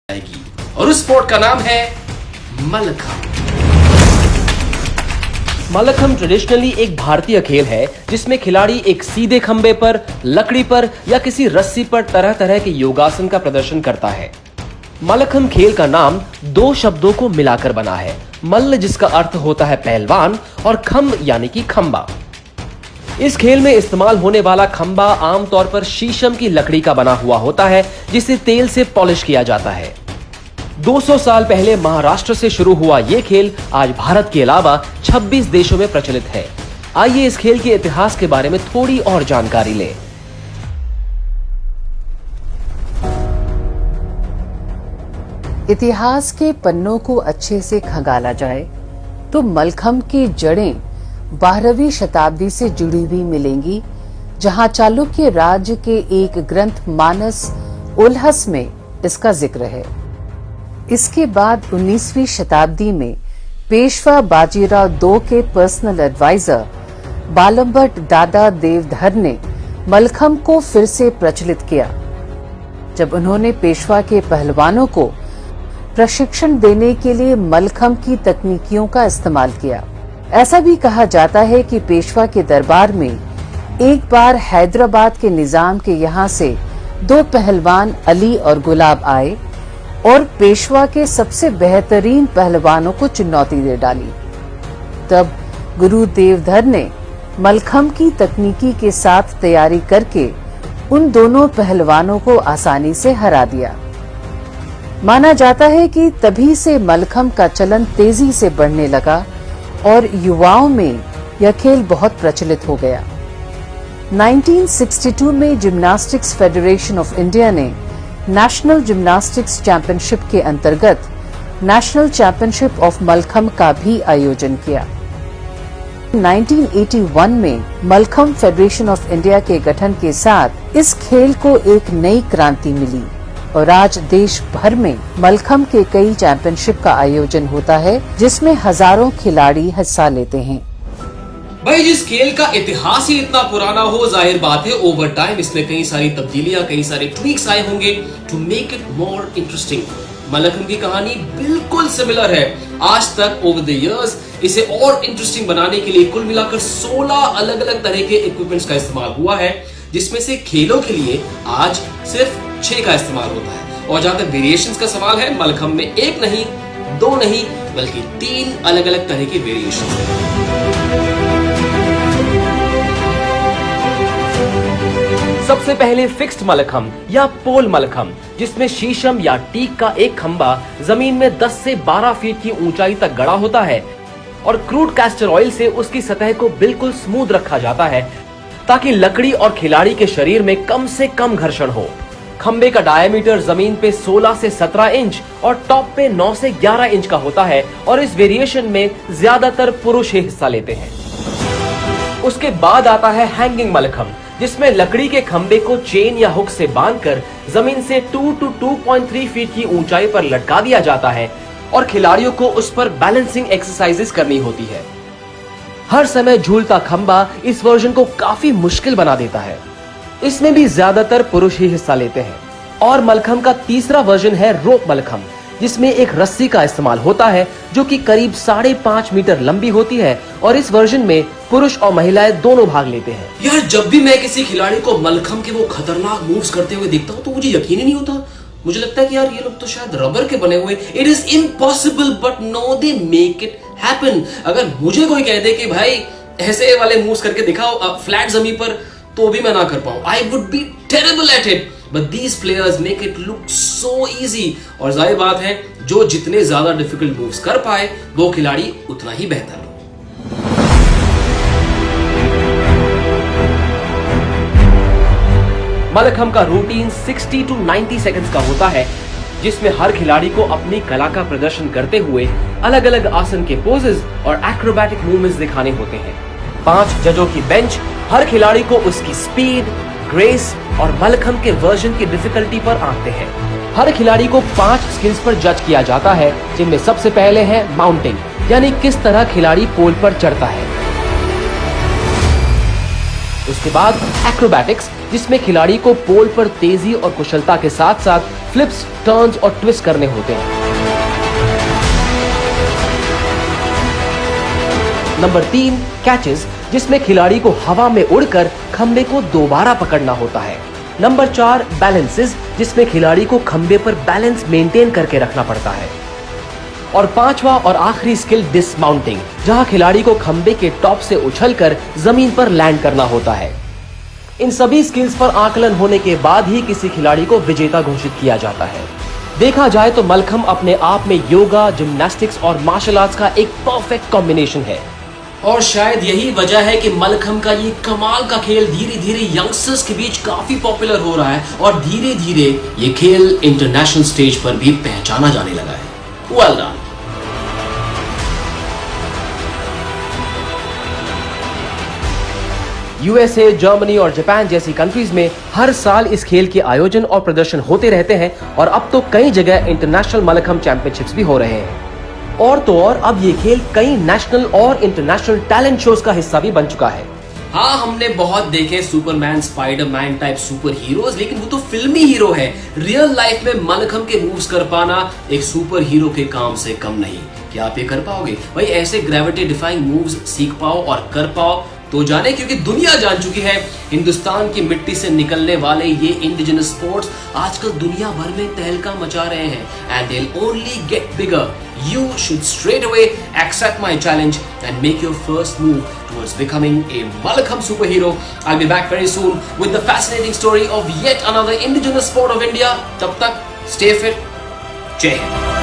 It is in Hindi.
जाएगी और उस स्पोर्ट का नाम है मल्लखंब। मल्लखंब ट्रेडिशनली एक भारतीय खेल है जिसमें खिलाड़ी एक सीधे खंबे पर, लकड़ी पर या किसी रस्सी पर तरह तरह के योगासन का प्रदर्शन करता है। मल्लखंब खेल का नाम दो शब्दों को मिलाकर बना है, मल्ल जिसका अर्थ होता है पहलवान और खंब यानी कि खंबा। इस खेल में इस्तेमाल होने वाला खंबा आमतौर पर शीशम की लकड़ी का बना हुआ होता है जिसे तेल से पॉलिश किया जाता है। 200 साल पहले महाराष्ट्र से शुरू हुआ यह खेल आज भारत के अलावा 26 देशों में प्रचलित है। आइए इस खेल के इतिहास के बारे में थोड़ी और जानकारी लें। इतिहास के पन्नों को अच्छे से खंगाला जाए तो मल्लखंब की जड़ें 12वीं शताब्दी से जुड़ी हुई मिलेंगी, जहां चालुक्य राज्य के एक ग्रंथ मानस उल्हस में इसका जिक्र है। इसके बाद 19वीं शताब्दी में पेशवा बाजीराव II के पर्सनल एडवाइजर बालमभट्ट दादा देवधर ने मल्लखंब को फिर से प्रचलित किया। जब उन्होंने पेशवा के पहलवानों को प्रशिक्षण देने के लिए मल्लखंब की तकनीकियों का इस्तेमाल किया। ऐसा भी कहा जाता है कि पेशवा के दरबार में एक बार हैदराबाद के निजाम के यहाँ से दो पहलवान अली और गुलाब आए और पेशवा के सबसे बेहतरीन पहलवानों को चुनौती दे डाली। तब गुरु देवधर ने मल्लखंब की तकनीकी के साथ तैयारी करके उन दोनों पहलवानों को आसानी से हरा दिया। माना जाता है कि तभी से मल्लखंब का चलन तेजी से बढ़ने लगा और युवाओं में यह खेल बहुत प्रचलित हो गया। 1962 में जिम्नास्टिक्स फेडरेशन ऑफ इंडिया ने नेशनल जिम्नास्टिक्स चैंपियनशिप के अंतर्गत नेशनल चैंपियनशिप ऑफ मल्लखंब का भी आयोजन किया। 1981 में मल्लखंब फेडरेशन ऑफ इंडिया के गठन के साथ इस खेल को एक नई क्रांति मिली और आज देश भर में मल्लखंब के कई चैंपियनशिप का आयोजन होता है जिसमें हजारों खिलाड़ी हिस्सा लेते हैं। भाई जिस खेल का इतिहास ही इतना पुराना हो, जाहिर बात है ओवर टाइम इसमें कई सारी तब्दीलियां, कई सारे ट्वीक्स आए होंगे to make it more interesting. Mallakhamb की कहानी बिल्कुल सिमिलर है। आज तक ओवर द इयर्स इसे और इंटरेस्टिंग बनाने के लिए कुल मिलाकर 16 अलग अलग तरह के इक्विपमेंट्स का इस्तेमाल हुआ है, जिसमें से खेलों के लिए आज सिर्फ 6 का इस्तेमाल होता है। और जहां तक वेरिएशंस का सवाल है, मल्लखंब में एक नहीं, 2 नहीं, बल्कि 3 अलग अलग तरह के वेरिएशन हैं। सबसे पहले फिक्स्ड मल्लखंब या पोल मल्लखंब, जिसमें शीशम या टीक का एक खंबा जमीन में 10 से 12 फीट की ऊंचाई तक गड़ा होता है और क्रूड कैस्टर ऑयल से उसकी सतह को बिल्कुल स्मूथ रखा जाता है ताकि लकड़ी और खिलाड़ी के शरीर में कम से कम घर्षण हो। खंबे का डायमीटर जमीन पे 16 से 17 इंच और टॉप पे 9 से 11 इंच का होता है और इस वेरिएशन में ज्यादातर पुरुष ही हिस्सा लेते हैं। उसके बाद आता है हैंगिंग मल्लखंब, जिसमें लकड़ी के खंबे को चेन या हुक से बांधकर जमीन से 2 to 2.3 फीट की ऊंचाई पर लटका दिया जाता है और खिलाड़ियों को उस पर बैलेंसिंग एक्सरसाइजेस करनी होती है। हर समय झूलता खंबा इस वर्जन को काफी मुश्किल बना देता है। इसमें भी ज्यादातर पुरुष ही हिस्सा लेते हैं। और मल्लखंब का तीसरा वर्जन है रोप मल्लखंब, जिसमें एक रस्सी का इस्तेमाल होता है जो कि करीब 5.5 मीटर लंबी होती है और इस वर्जन में पुरुष और महिलाएं दोनों भाग लेते हैं। यार जब भी मैं किसी खिलाड़ी को मल्लखंब के वो खतरनाक मूव्स करते हुए देखता हूँ तो मुझे यकीन ही नहीं होता। मुझे लगता है कि यार ये लोग तो शायद रबर के बने हुए। It is impossible but no they make it happen. अगर मुझे कोई कह दे कि भाई ऐसे वाले मूव्स करके दिखाओ फ्लैट जमीन पर, तो भी मैं ना कर पाऊं। I would be terrible at it, but these players make it look so easy. और जाहिर बात है जो जितने ज्यादा डिफिकल्ट मूव्स कर पाए वो खिलाड़ी उतना ही बेहतर। मल्लखंब का रूटीन 60 to 90 सेकंड्स का होता है, जिसमें हर खिलाड़ी को अपनी कला का प्रदर्शन करते हुए अलग अलग आसन के पोजेस और एक्रोबैटिक मूवमेंट्स दिखाने होते हैं। 5 जजों की बेंच हर खिलाड़ी को उसकी स्पीड, ग्रेस और मल्लखंब के वर्जन की डिफिकल्टी पर आंकते हैं। हर खिलाड़ी को 5 स्किल्स पर जज किया जाता है, जिनमें सबसे पहले है माउंटिंग, यानी किस तरह खिलाड़ी पोल पर चढ़ता है। उसके बाद एक्रोबैटिक्स, जिसमें खिलाड़ी को पोल पर तेजी और कुशलता के साथ साथ फ्लिप्स, टर्न्स और ट्विस्ट करने होते हैं। नंबर 3 कैचेस, जिसमें खिलाड़ी को हवा में उड़कर खंबे को दोबारा पकड़ना होता है। नंबर 4 बैलेंसेस, जिसमें खिलाड़ी को खंबे पर बैलेंस मेंटेन करके रखना पड़ता है। और पांचवा और आखिरी स्किल डिसमाउंटिंग, जहां खिलाड़ी को खंबे के टॉप से उछलकर जमीन पर लैंड करना होता है। इन सभी स्किल्स पर आकलन होने के बाद ही किसी खिलाड़ी को विजेता घोषित किया जाता है। देखा जाए तो मलखम्ब अपने आप में योगा, जिम्नास्टिक्स और मार्शल आर्ट्स का एक परफेक्ट कॉम्बिनेशन है। और शायद यही वजह है कि मलखम्ब का ये कमाल का खेल धीरे धीरे यंगस्टर्स के बीच काफी पॉपुलर हो रहा है और धीरे धीरे ये खेल इंटरनेशनल स्टेज पर भी पहचाना जाने लगा है। Well done. यूएसए, जर्मनी और जापान जैसी कंट्रीज में हर साल इस खेल के आयोजन और प्रदर्शन होते रहते हैं और अब तो कई जगह इंटरनेशनल मलखम्ब चैंपियनशिप्स भी हो रहे हैं। और तो और अब ये खेल कई नेशनल और इंटरनेशनल टैलेंट शोज का हिस्सा भी बन चुका है। हाँ, हमने बहुत देखे Superman, Spiderman type super heroes, लेकिन वो तो फिल्मी हीरो है। रियल लाइफ में मलखम्ब के मूव्स कर पाना एक सुपर हीरो के काम से कम नहीं। क्या आप ये कर पाओगे? भाई ऐसे ग्रेविटी डिफाइंग मूव्स सीख पाओ और कर पाओ तो जाने, क्योंकि दुनिया जान चुकी है हिंदुस्तान की मिट्टी से निकलने वाले ये इंडिजिनस स्पोर्ट्स आजकल दुनिया भर में तहलका मचा रहे हैं and they will only get bigger. You should straight away accept my challenge and make your first move towards becoming a Mallakhamb superhero. I'll be back very soon with the fascinating story of yet another indigenous sport of India. Tab tak, stay fit. Jai Hind.